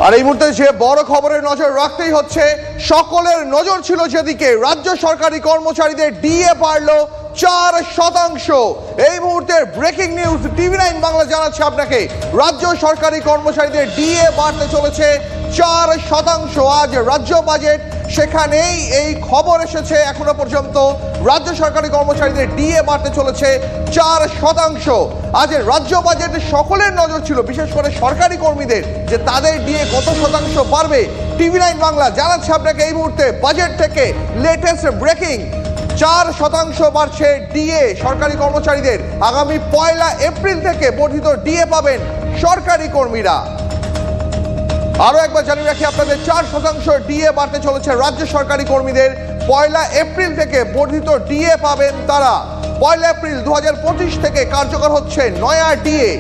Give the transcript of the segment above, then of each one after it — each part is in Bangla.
আর এই মুহূর্তে যে বড় খবরের নজর রাখতেই হচ্ছে, সকলের নজর ছিল যেদিকে, রাজ্য সরকারি কর্মচারীদের ডিএ বাড়লো 4%। এই মুহূর্তের ব্রেকিং নিউজ, TV9 বাংলা জানাচ্ছে আপনাকে, রাজ্য সরকারি কর্মচারীদের ডিএ বাড়তে চলেছে 4%। আজ রাজ্য বাজেট, সেখানেই এই খবর এসেছে। এখনো পর্যন্ত রাজ্য সরকারি কর্মচারীদের ডিএ বাড়তে চলেছে 4%। আজ রাজ্য বাজেটে সকলের নজর ছিল, বিশেষ করে সরকারি কর্মীদের, যে তাদের ডিএ কত শতাংশ বাড়বে। TV9 বাংলা জানাচ্ছে আপনাকে এই মুহূর্তে বাজেট থেকে লেটেস্ট ব্রেকিং, 4% বাড়ছে ডিএ সরকারি কর্মচারীদের। আগামী 1 এপ্রিল থেকে বর্ধিত ডিএ পাবেন সরকারি কর্মীরা। আরো একবার জানিয়ে রাখি আপনাদের, 4% ডিএ বাড়তে চলেছে রাজ্য সরকারি কর্মীদের। 1 এপ্রিল থেকে বর্ধিত ডিএ পাবেন তারা। 1 এপ্রিল 2025 থেকে কার্যকর হচ্ছে নয়া ডিএ।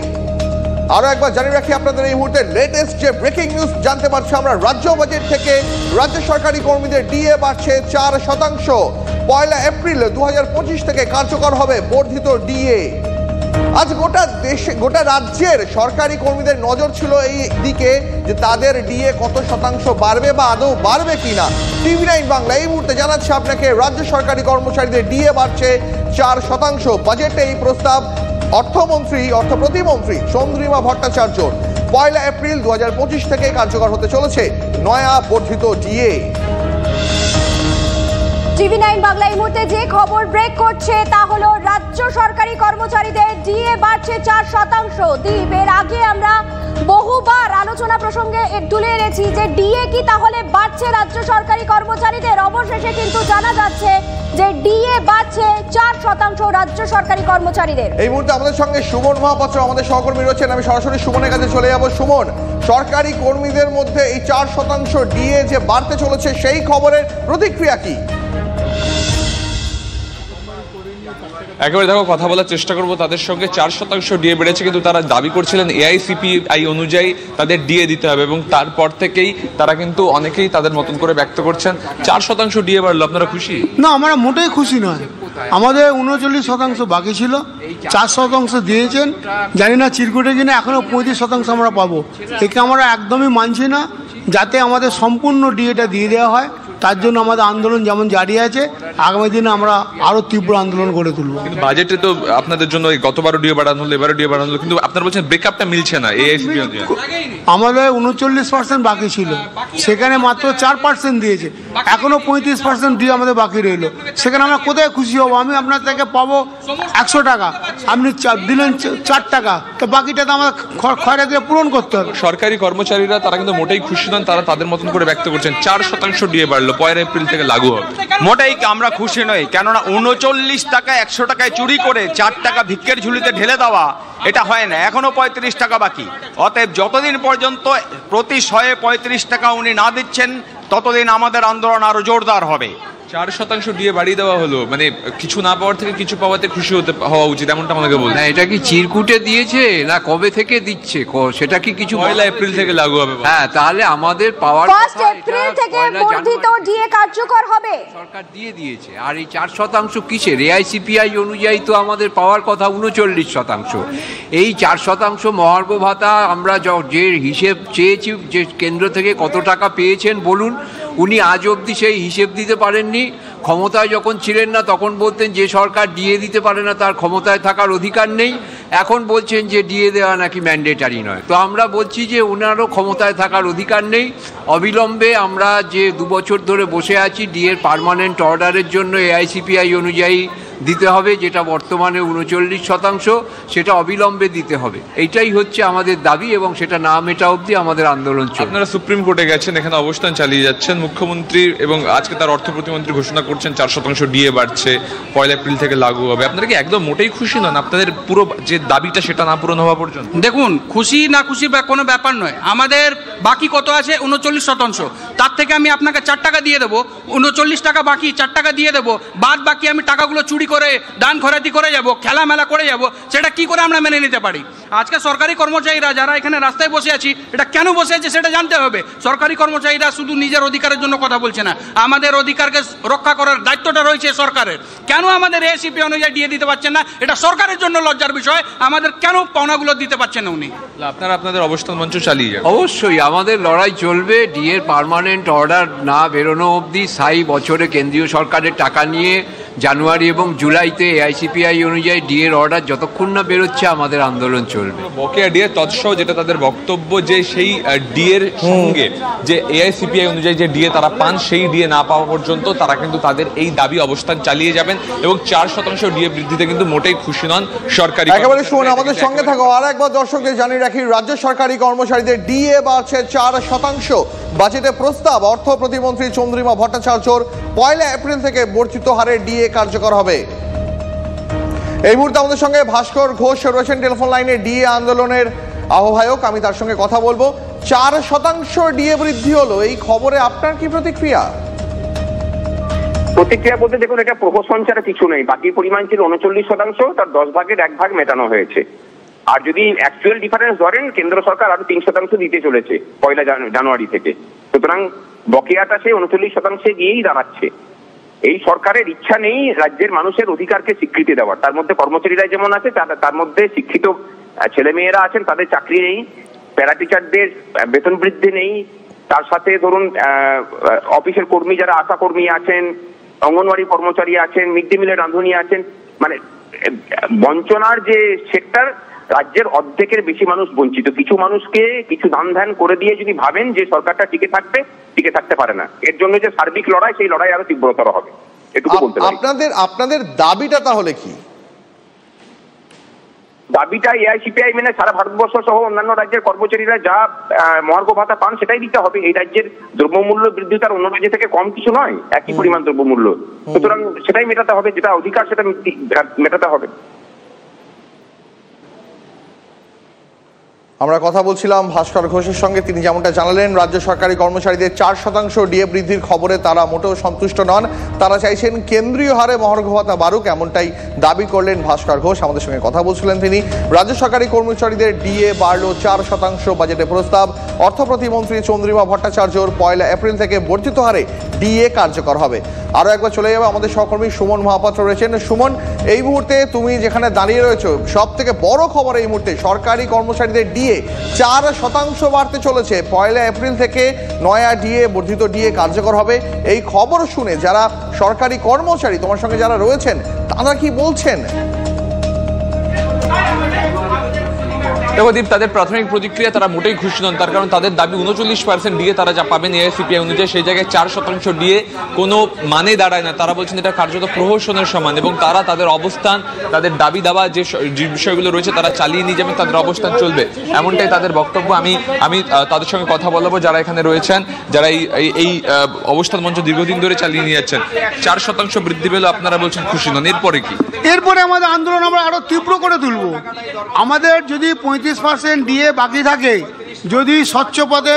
আরো একবার জানিয়ে রাখি আপনাদের, এই মুহূর্তে লেটেস্ট যে ব্রেকিং নিউজ জানতে পারছি আমরা, রাজ্য বাজেট থেকে রাজ্য সরকারি কর্মীদের ডিএ বাড়ছে 4%। 1 এপ্রিল 2025 থেকে কার্যকর হবে বর্ধিত ডিএ। আজ গোটা দেশে, গোটা রাজ্যের সরকারি কর্মীদের নজর ছিল এই দিকে, যে তাদের ডিএ কত শতাংশ বাড়বে বা আদৌ বাড়বে কিনা। TV9 বাংলা এই মুহূর্তে জানাচ্ছে আপনাকে, রাজ্য সরকারি কর্মচারীদের ডিএ বাড়ছে 4%। বাজেটে এই প্রস্তাব অর্থ প্রতিমন্ত্রী চন্দ্রিমা ভট্টাচার্য। 1 এপ্রিল 2025 থেকে কার্যকর হতে চলেছে নয়া বর্ধিত ডিএ। TV9 বাংলা এই মুহূর্তে যে খবর ব্রেক করছে তা হলো, রাজ্য সরকারি কর্মচারীদের ডিএ বাড়ছে 4%। দীপ, এর আগে আমরা বহুবার আলোচনা প্রসঙ্গে তুলে এনেছি যে ডিএ কি তাহলে বাড়ছে রাজ্য সরকারি কর্মচারীদের। অবশেষে কিন্তু জানা যাচ্ছে যে ডিএ বাড়ছে 4% রাজ্য সরকারি কর্মচারীদের। এই মুহূর্তে আমাদের সঙ্গে সুমন মহাপাত্র আমাদের সহকর্মী রয়েছেন। আমি সরাসরি সুমনের কাছে চলে যাব। সুমন, সরকারি কর্মীদের মধ্যে এই 4% ডিএ যে বাড়তে চলেছে, সেই খবরের প্রতিক্রিয়া কি? একেবারে দেখো, কথা বলার চেষ্টা করবো তাদের সঙ্গে। 4% ডিএ বেড়েছে, কিন্তু তারা দাবি করছিলেন AICPI অনুযায়ী তাদের ডিএ দিতে হবে, এবং তারপর থেকেই তারা কিন্তু অনেকেই তাদের মতন করে ব্যক্ত করছেন। 4% ডিএ বাড়লো, আপনারা খুশি? না, আমরা মোটেই খুশি নয়। আমাদের 39% বাকি ছিল, 4% দিয়েছেন। জানি না চিরকুটে কিনা এখনো 35% আমরা পাবো। একে আমরা একদমই মানছি না। যাতে আমাদের সম্পূর্ণ ডিএটা দিয়ে দেওয়া হয়, তার জন্য আমাদের আন্দোলন যেমন জারি আছে, আগামী দিনে আমরা আরো তীব্র আন্দোলন গড়ে তুলব। কিন্তু বাজেটে তো আপনাদের জন্য গতবারও ডিএ বাড়ানো হলো, এবারও ডিএ বাড়ানো হলো, কিন্তু আপনারা বলছেন ব্রেকআপটা মিলছে না। AICPI আমাদের 39% বাকি ছিল, সেখানে মাত্র 4% দিয়েছে। এখনো 35% দিয়ে আমাদের বাকি রইলো। সেখানে আমরা কোথায় খুশি হবো? আমি আপনার থেকে পাবো 100 টাকা, আপনি দিলেন 4 টাকা, তো বাকিটা তো আমাদের খয়রাতিটা পূরণ করতে হবে। সরকারি কর্মচারীরা তারা কিন্তু মোটেই খুশি নন। তারা তাদের মতন করে ব্যক্ত করছেন 4% ডিএ বাড়লো, 1 এপ্রিল থেকে লাগু হবে। মোটেই আমরা খুশি নই, কেননা 39 টাকা 100 টাকায় চুরি করে 4 টাকা ভিক্ষের ঝুলিতে ঢেলে দেওয়া, এটা হয় না। এখনো 35 টাকা বাকি। অতএব যতদিন পর্যন্ত প্রতি 135 টাকা উনি না দিচ্ছেন, ততদিন আমাদের আন্দোলন আরো জোরদার হবে। 4% ডিএ বাড়িয়ে দেওয়া হলো, মানে কিছু না পাওয়ার থেকে কিছু পাওয়াতে খুশি হওয়া উচিত, এমনটা আমাকে বলছে। না, এটা কি চিরকুটে দিয়েছে না কবে থেকে দিচ্ছে, সেটা কি কিছু? 1 এপ্রিল থেকে লাগু হবে। হ্যাঁ, তাহলে আমাদের পাওয়ার 1 এপ্রিল থেকে বর্ধিত ডিএ কার্যকর হবে, সরকার দিয়ে দিয়েছে। আর এই 4% কিসের? AICPI অনুযায়ী তো আমাদের পাওয়ার কথা 39%। এই 4% মহার্ঘ ভাতা আমরা যে হিসেব চেয়েছি, যে কেন্দ্র থেকে কত টাকা পেয়েছেন বলুন, উনি আজ অবধি সেই হিসেব দিতে পারেননি। ক্ষমতায় যখন ছিলেন না তখন বলতেন যে সরকার ডিএ দিতে পারে না, তার ক্ষমতায় থাকার অধিকার নেই। এখন বলছেন যে ডিএ দেওয়া নাকি ম্যান্ডেটারি নয়। তো আমরা বলছি যে ওনারও ক্ষমতায় থাকার অধিকার নেই। অবিলম্বে আমরা যে 2 বছর ধরে বসে আছি ডিএর পার্মানেন্ট অর্ডারের জন্য AICPI অনুযায়ী দিতে হবে, যেটা বর্তমানে 39%, সেটা অবিলম্বে দিতে হবে। এইটাই হচ্ছে আমাদের দাবি, এবং সেটা না মেটা অবধি আমাদের আন্দোলন চলবে। আপনারা সুপ্রিম কোর্টে গেছেন, এখানে অবস্থান চালিয়ে যাচ্ছেন। মুখ্যমন্ত্রী এবং আজকে তার অর্থ প্রতিমন্ত্রী ঘোষণা করছেন 4% ডিএ বাড়ছে, 1 এপ্রিল থেকে লাগু হবে। আপনারা কি একদম মোটেই খুশি নন আপনাদের পুরো যে দাবিটা সেটা না পূরণ হওয়া পর্যন্ত? দেখুন, খুশি না খুশি কোনো ব্যাপার নয়। আমাদের বাকি কত আছে? 39%। তার থেকে আমি আপনাকে 4 টাকা দিয়ে দেবো, 39 টাকা বাকি 4 টাকা দিয়ে দেবো, বাদ বাকি আমি টাকাগুলো চুরি করে দান খয়রাতি করে যাব, খেলামেলা করে যাব, সেটা কি করে আমরা মেনে নিতে পারি? আজকে সরকারি কর্মচারীরা যারা এখানে রাস্তায় বসে আছি, এটা কেন বসে আছে সেটা জানতে হবে। সরকারি কর্মচারীরা শুধু নিজের অধিকারের জন্য কথা বলছে না, আমাদের অধিকারকে রক্ষা করার দায়িত্বটা রয়েছে সরকারের। কেন আমাদের এসিপি অনুযায়ী দিয়ে দিতে পারছেন না, এটা সরকারের জন্য লজ্জার বিষয়। আমাদের কেন পাওনাগুলো দিতে পারছেন না উনি? আপনারা আপনাদের অবস্থান মঞ্চ চালিয়ে যান। অবশ্যই আমাদের লড়াই চলবে। ডিএর পার্মানেন্ট অর্ডার না বেরোনো অবধি 6 বছরে কেন্দ্রীয় সরকারের টাকা নিয়ে জানুয়ারি এবং জুলাইতে এআইসিপিআই অনুযায়ী ডিএর অর্ডার যতক্ষণ না বেরোচ্ছে আমাদের আন্দোলন চলবে। বকেয়া ডিএ তৎসহ যেটা তাদের বক্তব্য যে সেই ডিএর সঙ্গে যে এআইসিপিআই অনুযায়ী যে ডিএ তারা পান, সেই ডিএ না পাওয়া পর্যন্ত তারা কিন্তু তাদের এই দাবি অবস্থান চালিয়ে যাবেন এবং 4% ডিএ বৃদ্ধিতে কিন্তু মোটেই খুশি নন সরকারি। একেবারে শুনুন, আমাদের সঙ্গে থাকো। আর একবার দর্শকদের জানিয়ে রাখি, রাজ্য সরকারি কর্মচারীদের ডিএ বাড়ছে 4%। বাজেটে প্রস্তাব, অর্থ প্রতিমন্ত্রী চন্দ্রিমা ভট্টাচার্যর 1 এপ্রিল থেকে বর্ধিত হারে ডিএ কার্যকর হবে। এই মুহূর্তে আমাদের সঙ্গে ভাস্কর ঘোষ রয়েছেন টেলিফোন লাইনে, ডিএ আন্দোলনের আহ্বায়ক। আমি তার সঙ্গে কথা বলবো। 4% ডিএ বৃদ্ধি হলো, এই খবরে আপনার কি প্রতিক্রিয়া? প্রতিক্রিয়া বলতে দেখুন, এটা প্রহসন ছাড়া কিছু নেই। বাকি পরিমাণ ছিল 39%, তার 10 ভাগের 1 ভাগ মেটানো হয়েছে। আর যদি অ্যাকচুয়াল ডিফারেন্স ধরেন, কেন্দ্র সরকার আরো 3% দিতে চলেছে 1 জানুয়ারি থেকে। সুতরাং বকেয়াটা সেই 39% গিয়েই দাঁড়াচ্ছে। এই সরকারের ইচ্ছা নেই রাজ্যের মানুষের অধিকারকে স্বীকৃতি দেওয়ার। তার মধ্যে কর্মচারীরা যেমন আছে, তার মধ্যে শিক্ষিত ছেলেমেয়েরা আছেন, তাদের চাকরি নেই, প্যারা টিচারদের বেতন বৃদ্ধি নেই, তার সাথে ধরুন অফিসের কর্মী যারা আশা কর্মী আছেন, অঙ্গনওয়াড়ি কর্মচারী আছেন, মিড ডে মিলের রাঁধুনি আছেন, মানে বঞ্চনার যে সেক্টর, রাজ্যের অর্ধেকের বেশি মানুষ বঞ্চিত। কিছু মানুষকে কিছু দান ধ্যান করে দিয়ে যদি ভাবেন যে সরকারটা টিকে থাকতে পারে না, এর জন্য যে সার্বিক লড়াই, সেই লড়াই আরো তীব্রতর হবে, এটুকু বলতে পারি। আপনাদের দাবিটা তাহলে কি? দাবিটা এআইসিপিআই মেনে সারা ভারতবর্ষ সহ অন্যান্য রাজ্যের কর্মচারীরা যা মহার্ঘ ভাতা পান সেটাই দিতে হবে। এই রাজ্যের দ্রব্যমূল্য বৃদ্ধি তার অন্য রাজ্য থেকে কম কিছু নয়, একই পরিমাণ দ্রব্যমূল্য। সুতরাং সেটাই মেটাতে হবে, যেটা অধিকার সেটা মেটাতে হবে। আমরা কথা বলছিলাম ভাস্কর ঘোষের সঙ্গে। তিনি যেমনটা জানালেন, রাজ্য সরকারি কর্মচারীদের 4% ডিএ বৃদ্ধির খবরে তারা মোটেও সন্তুষ্ট নন। তারা চাইছেন কেন্দ্রীয় হারে মহার্ঘ ভাতা বাড়ুক, এমনটাই দাবি করলেন ভাস্কর ঘোষ। আমাদের সঙ্গে কথা বলছিলেন তিনি। রাজ্য সরকারি কর্মচারীদের ডিএ বাড়লো 4%। বাজেটে প্রস্তাব, অর্থ প্রতিমন্ত্রী চন্দ্রিমা ভট্টাচার্যর 1 এপ্রিল থেকে বর্ধিত হারে ডিএ কার্যকর হবে। আরও একবার চলে যাবে আমাদের সহকর্মী সুমন মহাপাত্র রয়েছেন। সুমন, এই মুহূর্তে তুমি যেখানে দাঁড়িয়ে রয়েছো, সব থেকে বড় খবর এই মুহূর্তে সরকারি কর্মচারীদের ডিএ 4% বাড়তে চলেছে। 1 এপ্রিল থেকে নয়া ডিএ, বর্ধিত ডিএ কার্যকর হবে। এই খবর শুনে যারা সরকারি কর্মচারী তোমার সঙ্গে যারা রয়েছেন, তারা কি বলছেন? দেখো দীপ, তাদের প্রাথমিক প্রতিক্রিয়া, তারা মোটেই খুশি নন। তার কারণ তাদের দাবি 39% ডিএ তারা যা পাবেন এআইসিপিআই অনুযায়ী, সেই জায়গায় 4% ডিএ কোনো মানে দাঁড়ায় না। তারা বলছেন এটা কার্যত প্রহসনের সমান এবং তারা তাদের অবস্থান, তাদের দাবি দাবা যে বিষয়গুলো রয়েছে তারা চালিয়ে নিয়ে যাবেন, তাদের অবস্থান চলবে, এমনটাই তাদের বক্তব্য। আমি তাদের সঙ্গে কথা বলবো যারা এখানে রয়েছেন, যারা এই অবস্থান মঞ্চ দীর্ঘদিন ধরে চালিয়ে নিয়ে যাচ্ছেন। 4% বৃদ্ধি পেলে আপনারা বলছেন খুশি নন, এরপরে কি? এরপরে আমাদের আন্দোলন আমরা আরো তীব্র করে তুলব। আমাদের যদি 35% ডিএ বাকি থাকে, যদি স্বচ্ছ পদে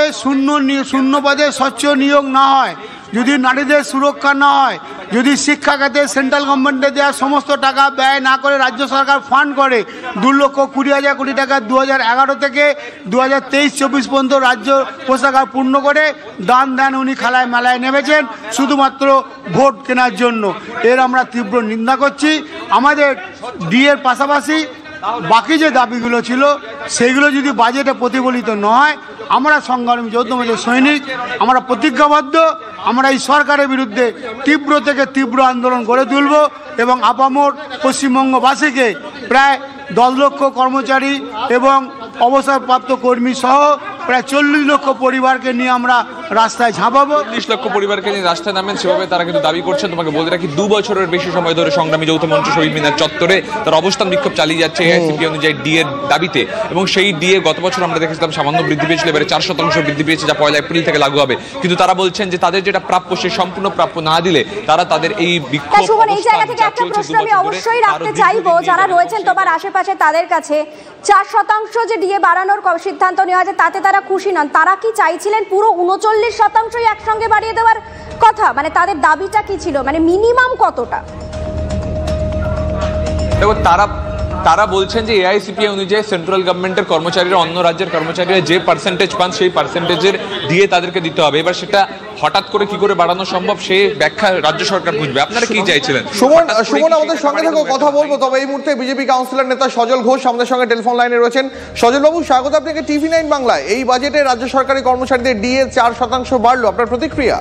শূন্য পদে স্বচ্ছ নিয়োগ না হয়, যদি নারীদের সুরক্ষা না হয়, যদি শিক্ষা খাতে সেন্ট্রাল গভর্নমেন্টে দেওয়া সমস্ত টাকা ব্যয় না করে রাজ্য সরকার ফান্ড করে 2,20,000 কোটি টাকা 2011 থেকে 2023-24 পর্যন্ত রাজ্য কোষাগার পূর্ণ করে দান ধ্যান উনি খেলায় মেলায় নেমেছেন শুধুমাত্র ভোট কেনার জন্য। এর আমরা তীব্র নিন্দা করছি। আমাদের ডিএর পাশাপাশি বাকি যে দাবিগুলো ছিল সেগুলো যদি বাজেটে প্রতিফলিত না হয়, আমরা সংগ্রামী যৌথ মঞ্চের সৈনিক, আমরা প্রতিজ্ঞাবদ্ধ, আমরা এই সরকারের বিরুদ্ধে তীব্র থেকে তীব্র আন্দোলন গড়ে তুলব এবং আপামর পশ্চিমবঙ্গবাসীকে প্রায় 10 লক্ষ কর্মচারী এবং অবসরপ্রাপ্ত কর্মী সহ প্রায় 40 লক্ষ পরিবারকে নিয়ে আমরা রাস্তায় ঝাঁপাবো। 40 লক্ষ পরিবারকে নিয়ে রাস্তায় নামেন, সেভাবে তারা কিন্তু দাবি করছেন। তোমাকে বলতে রাখি, 2 বছরের বেশি সময় ধরে সংগ্রামী যৌথ মঞ্চ শহীদ মিনার চত্বরে তার অবস্থান বিক্ষোভ চালিয়ে যাচ্ছে এআইসিপি অনুযায়ী ডিএর দাবিতে। এবং সেই ডিএ গত বছর আমরা দেখেছিলাম সামান্য বৃদ্ধি পেয়েছিল, এবারে 4% বৃদ্ধি পেয়েছে, যা 1 এপ্রিল থেকে লাগু হবে। কিন্তু তারা বলছেন যে তাদের যেটা প্রাপ্য সে সম্পূর্ণ প্রাপ্য না দিলে তারা তাদের এই বিক্ষোভ। এই জায়গা থেকে একটা প্রশ্ন আমি অবশ্যই রাখতে চাইবো, যারা রয়েছেন তোমার আশেপাশে তাদের কাছে, 4% যে ডিএ বাড়ানোর সিদ্ধান্ত নেওয়া হয়েছে তাতে তারা খুশি নন। তারা কি চাইছিলেন পুরো 39% একসঙ্গে বাড়িয়ে দেওয়ার কথা, মানে তাদের দাবিটা কি ছিল, মানে মিনিমাম কতটা? দেখো তারা বলছেন যে এআইসিপিআই অনুযায়ী সেন্ট্রাল গভর্নমেন্টের কর্মচারীরা অন্য রাজ্যের কর্মচারীরা যে পার্সেন্টেজ পান সেই পার্সেন্টেজের দিয়ে তাদেরকে দিতে হবে। এবার সেটা হঠাৎ করে কি করে বাড়ানো সম্ভব সেই ব্যাখ্যা রাজ্য সরকার বুঝবে। আপনারা কি চাইছিলেন? সুমন আমাদের সঙ্গে থেকে কথা বলবো, তবে এই মুহূর্তে বিজেপি কাউন্সিলর নেতা সজল ঘোষ আমাদের সঙ্গে টেলিফোন লাইনে রয়েছেন। সজল বাবু, স্বাগত আপনাকে TV9 বাংলায়। এই বাজেটে রাজ্য সরকারি কর্মচারীদের ডিএ 4% বাড়লো, আপনার প্রতিক্রিয়া?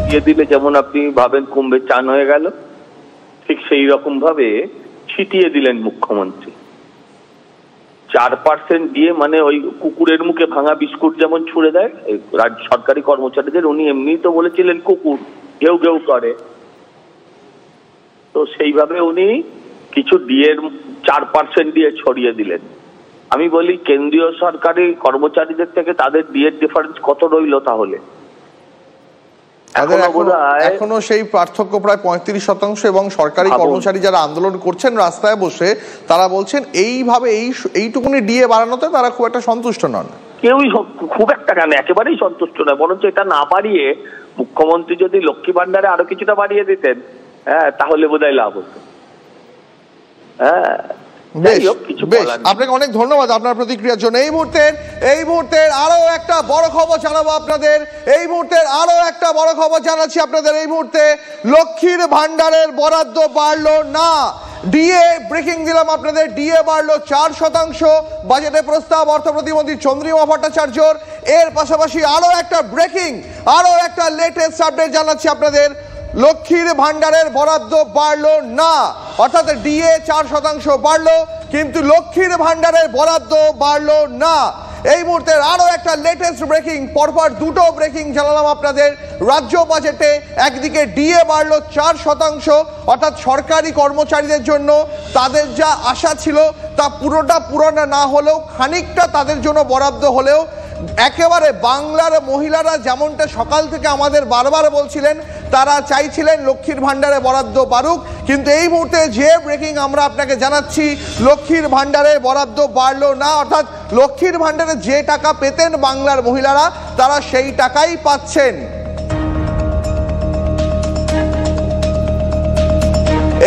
দিয়ে দিলে যেমন আপনি ভাবেন কুম্ভে চান হয়ে গেল, ঠিক সেই রকম ভাবে ছিটিয়ে দিলেন মুখ্যমন্ত্রী। 4% দিয়ে মানে ওই কুকুরের মুখে ভাঙা বিস্কুট যেমন ছুড়ে দেয় রাজ্য সরকারি কর্মচারীদের, উনি এমনি তো বলেছিলেন কুকুর ঘেউ ঘেউ করে, তো সেইভাবে উনি কিছু ডিএর 4% দিয়ে ছড়িয়ে দিলেন। আমি বলি কেন্দ্রীয় সরকারি কর্মচারীদের থেকে তাদের ডিএর ডিফারেন্স কত রইল তাহলে? এখনো সেই পার্থক্য প্রায় 35%, এবং সরকারি কর্মচারী যারা আন্দোলন করছেন রাস্তায় বসে তারা বলছেন এইভাবে এইটুকুনি ডিএ বাড়ানোতে তারা খুব একটা সন্তুষ্ট নন। কেউই খুব একটা কেন, একেবারেই সন্তুষ্ট নয়, বরঞ্চ এটা না বাড়িয়ে মুখ্যমন্ত্রী যদি লক্ষ্মী ভান্ডারে আরো কিছুটা বাড়িয়ে দিতেন, তাহলে বোধহয় লাভ হতো। আপনাকে অনেক ধন্যবাদ আপনার প্রতিক্রিয়ার জন্য। এই মুহূর্তের আরো একটা বড় খবর জানাবো আপনাদের। এই মুহূর্তে লক্ষ্মীর ভান্ডারের বরাদ্দ বাড়লো না। ডিএ ব্রেকিং দিলাম আপনাদের, ডিএ বাড়লো 4%। বাজেটে প্রস্তাব অর্থ প্রতিমন্ত্রী চন্দ্রিমা ভট্টাচার্যর। এর পাশাপাশি আরো একটা লেটেস্ট আপডেট জানাচ্ছি আপনাদের, লক্ষ্মীর ভান্ডারের বরাদ্দ বাড়লো না, অর্থাৎ ডিএ 4% বাড়লো কিন্তু লক্ষ্মীর ভান্ডারের বরাদ্দ বাড়লো না। এই মুহূর্তে আরো একটা লেটেস্ট ব্রেকিং, পরপর দুটো ব্রেকিং জানালাম আপনাদের রাজ্য বাজেটে। একদিকে ডিএ বাড়লো 4%, অর্থাৎ সরকারি কর্মচারীদের জন্য তাদের যা আশা ছিল তা পুরোটা পূরণ না হলেও খানিকটা তাদের জন্য বরাদ্দ হলেও একেবারে বাংলার মহিলারা যেমনটা সকাল থেকে আমাদের বারবার বলছিলেন, তারা চাইছিলেন লক্ষ্মীর ভান্ডারে বরাদ্দ বাড়ুক, কিন্তু এই মুহূর্তে যে ব্রেকিং আমরা আপনাকে জানাচ্ছি, লক্ষ্মীর ভান্ডারে বরাদ্দ বাড়লো না, অর্থাৎ লক্ষ্মীর ভান্ডারে যে টাকা পেতেন বাংলার মহিলারা তারা সেই টাকাই পাচ্ছেন।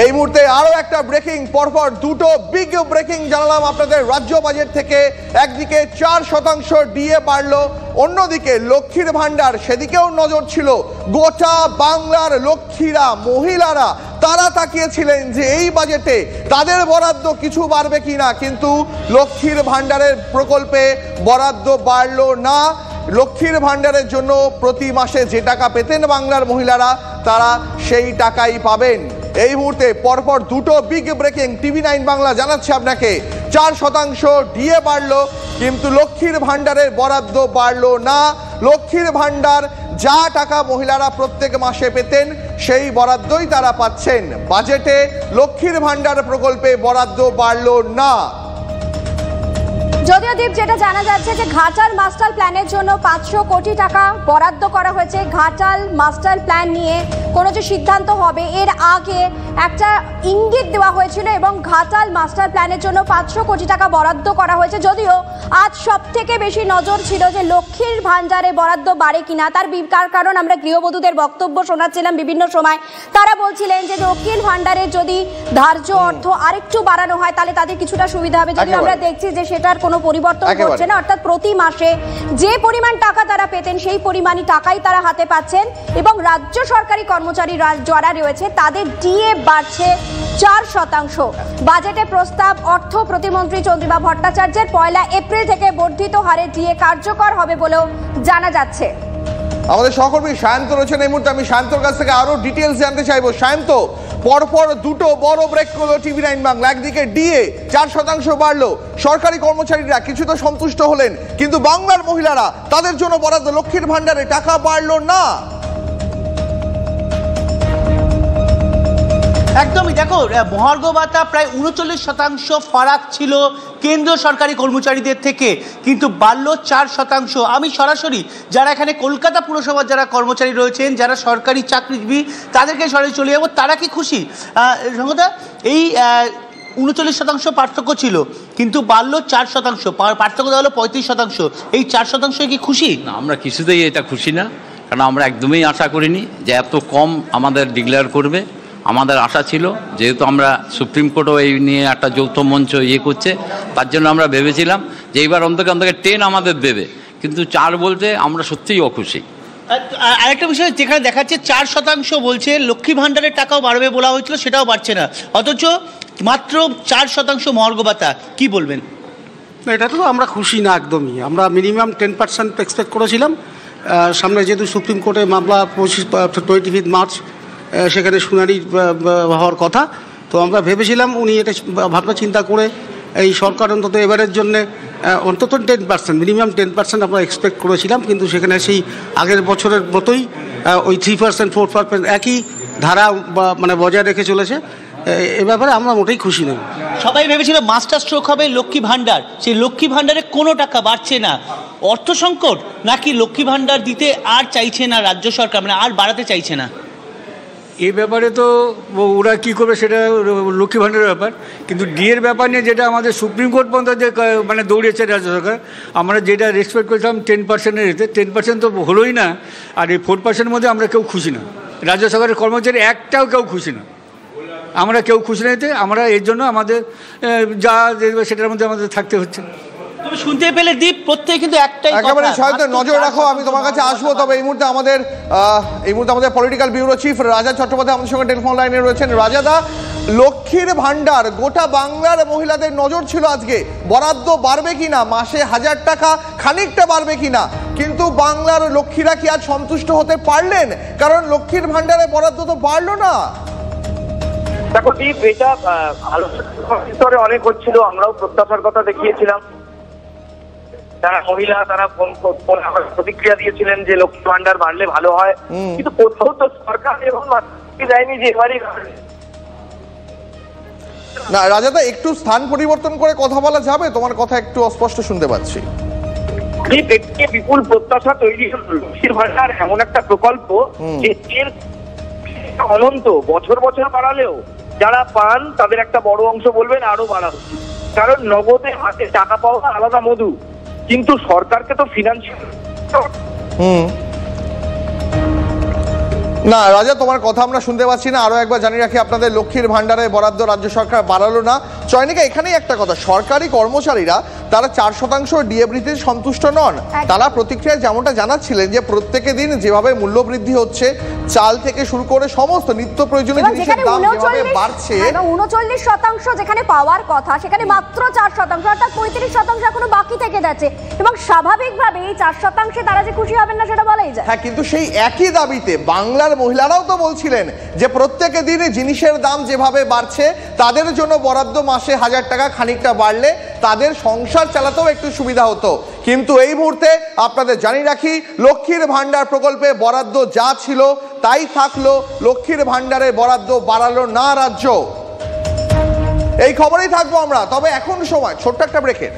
এই মুহূর্তে আরো একটা ব্রেকিং, পরপর দুটো বিগ ব্রেকিং জানালাম আপনাদের রাজ্য বাজেট থেকে। একদিকে 4% ডিএ বাড়লো, অন্যদিকে লক্ষ্মীর ভান্ডার, সেদিকেও নজর ছিল গোটা বাংলার লক্ষ্মীরা, মহিলারা তারা তাকিয়েছিলেন যে এই বাজেটে তাদের বরাদ্দ কিছু বাড়বে কিনা, কিন্তু লক্ষ্মীর ভান্ডারের প্রকল্পে বরাদ্দ বাড়লো না। লক্ষ্মীর ভান্ডারের জন্য প্রতি মাসে যে টাকা পেতেন বাংলার মহিলারা তারা সেই টাকাই পাবেন। এই মুহূর্তে পরপর দুটো বিগ ব্রেকিং TV9 বাংলা জানাচ্ছে আপনাকে, 4% ডিএ বাড়লো কিন্তু লক্ষ্মীর ভান্ডারের বরাদ্দ বাড়লো না। লক্ষ্মীর ভান্ডার যা টাকা মহিলারা প্রত্যেক মাসে পেতেন সেই বরাদ্দই তারা পাচ্ছেন। বাজেটে লক্ষ্মীর ভান্ডার প্রকল্পে বরাদ্দ বাড়লো না। যদিও দীপ, যেটা জানা যাচ্ছে যে ঘাটাল মাস্টার প্ল্যানের জন্য 500 কোটি টাকা বরাদ্দ করা হয়েছে। ঘাটাল মাস্টার প্ল্যান নিয়ে কোনো যে সিদ্ধান্ত হবে এর আগে একটা ইঙ্গিত দেওয়া হয়েছিল এবং ঘাটাল মাস্টার প্ল্যানের জন্য 500 কোটি টাকা বরাদ্দ করা হয়েছে। যদিও আজ সব থেকে বেশি নজর ছিল যে লক্ষ্মীর ভান্ডারে বরাদ্দ বাড়ে কিনা, তার কারণ আমরা গৃহবধূদের বক্তব্য শোনাচ্ছিলাম বিভিন্ন সময়। তারা বলছিলেন যে লক্ষ্মীর ভান্ডারে যদি ধার্য অর্থ আরেকটু বাড়ানো হয় তাহলে তাদের কিছুটা সুবিধা হবে। যদিও আমরা দেখছি যে সেটার কোনো পরিবর্তন হচ্ছে না, অর্থাৎ প্রতি মাসে যে পরিমাণ টাকা তারা পেতেন সেই পরিমাণই টাকাই তারা হাতে পাচ্ছেন। এবং রাজ্য সরকারি কর্মচারী যারা রয়েছে তাদের ডিএ বাড়ছে 4%। বাজেটে প্রস্তাব অর্থ প্রতিমন্ত্রী চন্দ্রিমা ভট্টাচার্যের 1 এপ্রিল থেকে বর্ধিত হারে ডিএ কার্যকর হবে বলেও জানা যাচ্ছে। আমাদের সহকর্মী সায়ন্ত রয়েছেন এই মুহূর্তে, আমি সায়ন্তর কাছ থেকে আরো ডিটেলস জানতে চাইবো। সায়ন্ত, পরপর দুটো বড় ব্রেক করলো TV9 বাংলা। একদিকে ডিএ 4% বাড়লো, সরকারি কর্মচারীরা কিছুটা সন্তুষ্ট হলেন, কিন্তু বাংলার মহিলারা তাদের জন্য বরাদ্দ লক্ষ্মীর ভান্ডারে টাকা বাড়লো না। একদমই, দেখো মহার্ঘ ভাতা প্রায় 39% ফারাক ছিল কেন্দ্রীয় সরকারি কর্মচারীদের থেকে, কিন্তু বাড়ল 4%। আমি সরাসরি যারা এখানে কলকাতা পুরসভার যারা কর্মচারী রয়েছেন, যারা সরকারি চাকরিজীবী, তাদেরকে সরাসরি চলে যাবো। তারা কি খুশি সঙ্গতা? এই 39% পার্থক্য ছিল, কিন্তু বাড়লো 4%, পার্থক্য হলো 35%। এই 4% কি খুশি? না, আমরা কিছুতেই এটা খুশি না, কারণ আমরা একদমই আশা করিনি যে এত কম আমাদের ডিক্লেয়ার করবে। আমাদের আশা ছিল, যেহেতু আমরা সুপ্রিম কোর্টও এই নিয়ে একটা যৌথ মঞ্চ করছে, তার জন্য আমরা ভেবেছিলাম যে এইবার অন্তত 10 আমাদের দেবে, কিন্তু 4 বলতে আমরা সত্যিই অখুশি। আরেকটা বিষয় যেখানে দেখাচ্ছে 4% বলছে লক্ষ্মী ভাণ্ডারের টাকাও বাড়বে বলা হয়েছিল, সেটাও বাড়ছে না, অথচ মাত্র 4% মহার্ঘ ভাতা। কি বলবেন? এটা তো আমরা খুশি না একদমই। আমরা মিনিমাম 10% এক্সপেক্ট করেছিলাম। সামনে যেহেতু সুপ্রিম কোর্টে মামলা 25 মার্চ সেখানে শুনানি হওয়ার কথা, তো আমরা ভেবেছিলাম উনি এটা ভাবনা চিন্তা করে এই সরকার অন্তত এবারের জন্যে অন্তত 10%, মিনিমাম 10% আমরা এক্সপেক্ট করেছিলাম, কিন্তু সেখানে সেই আগের বছরের মতোই ওই 3%, 4% একই ধারা মানে বজায় রেখে চলেছে। এ ব্যাপারে আমরা মোটেই খুশি নই। সবাই ভেবেছিল মাস্টার স্ট্রোক হবে লক্ষ্মী ভাণ্ডার, সেই লক্ষ্মী ভাণ্ডারে কোনো টাকা বাড়ছে না। অর্থ সংকট নাকি লক্ষ্মী ভাণ্ডার দিতে আর চাইছে না রাজ্য সরকার, মানে আর বাড়াতে চাইছে না? এই ব্যাপারে তো ওরা কী করবে সেটা লক্ষ্মী ভাণ্ডারের ব্যাপার, কিন্তু ডিএর ব্যাপার নিয়ে যেটা আমাদের সুপ্রিম কোর্ট পর্যন্ত যে মানে দৌড়িয়েছে রাজ্য সরকার, আমরা যেটা রেসপেক্ট করেছিলাম 10%-এর এতে 10% তো হলোই না, আর এই 4%-এর মধ্যে আমরা কেউ খুশি না। রাজ্য সরকারের কর্মচারী একটাও কেউ খুশি না, আমরা কেউ খুশি না। এতে আমরা এর জন্য আমাদের যা দেখবে সেটার মধ্যে আমাদের থাকতে হচ্ছে। তুমি শুনতে পেলে দীপ, প্রত্যেকে কিন্তু একটাই একেবারে সাহেবদের নজর রাখো, আমি তোমার কাছে আসবো। তবে এই মুহূর্তে আমাদের পলিটিক্যাল ব্যুরো চিফ রাজা চট্টোপাধ্যায় আমাদের সঙ্গে টেলিফোন লাইনে রয়েছেন। রাজাদা, লক্ষ্মীর ভান্ডার গোটা বাংলার মহিলাদের নজর ছিল আজকে, বরাদ্দ বাড়বে কিনা, মাসে 1000 টাকা খানিকটা বাড়বে কিনা, কিন্তু বাংলার লক্ষ্মীরা কি আজ সন্তুষ্ট হতে পারলেন? কারণ লক্ষ্মীর ভান্ডারে বরাদ্দ তো বাড়লো না। দেখো দীপ, এটা আলোচনা অনেক হচ্ছিল, আমরাও প্রত্যাশার কথা দেখিয়েছিলাম। যারা মহিলা তারা প্রতিক্রিয়া দিয়েছিলেন যে লক্ষ্মী ভান্ডার বাড়লে ভালো হয়, কিন্তু কোথাও তো সরকার এবং দেয়নি যে এবারই। না রাজাদা, একটু স্থান পরিবর্তন করে কথা বলা যাবে? তোমার কথা একটু অস্পষ্ট শুনতে পাচ্ছি। বিপুল প্রত্যাশা তৈরি হল লক্ষ্মীর ভান্ডার এমন একটা প্রকল্প যে অনন্ত বছর বছর বাড়ালেও যারা পান তাদের একটা বড় অংশ বলবেন আরো বাড়ানো, কারণ নগদে হাতে টাকা পাওয়া আলাদা মধু, কিন্তু সরকারকে তো ফিনান্সিয়াল। না রাজা, তোমার কথা আমরা শুনতে পাচ্ছি না। আরো একবার জানিয়ে রাখি, আপনাদের লক্ষ্মীর ভান্ডারে বরাদ্দ রাজ্য সরকার বাড়ালো না। চয়নিকা, এখানেই একটা কথা, সরকারি কর্মচারীরা তারা 4% ডিএ বৃদ্ধিতে সন্তুষ্ট নন। তারা প্রতিক্রিয়ায় যেমনটা জানাচ্ছিলেন যে প্রত্যেক দিন যেভাবে মূল্য বৃদ্ধি হচ্ছে, চাল থেকে শুরু করে সমস্ত নিত্য প্রয়োজনীয় জিনিসের দাম যেভাবে বাড়ছে, 39% যেখানে পাওয়ার কথা সেখানে মাত্র 4%, অর্থাৎ 35% এখনো বাকি থেকে যাচ্ছে, এবং স্বাভাবিকভাবে এই 4%-এ তারা যে খুশি হবেন না সেটা বলাই যায়। হ্যাঁ, কিন্তু সেই একই দাবিতে বাংলার মহিলারাও তো বলছিলেন যে প্রত্যেক দিন জিনিসের দাম যেভাবে বাড়ছে, তাদের জন্য বরাদ্দ মাসে 1000 টাকা খানিকটা বাড়লে তাদের সংসার চালাতেও একটু সুবিধা হতো। কিন্তু এই মুহূর্তে আপনাদের জানিয়ে রাখি, লক্ষ্মীর ভান্ডার প্রকল্পে বরাদ্দ যা ছিল তাই থাকলো, লক্ষ্মীর ভান্ডারের বরাদ্দ বাড়ালো না রাজ্য। এই খবরেই থাকবো আমরা, তবে এখন সময় ছোট্ট একটা ব্রেকের।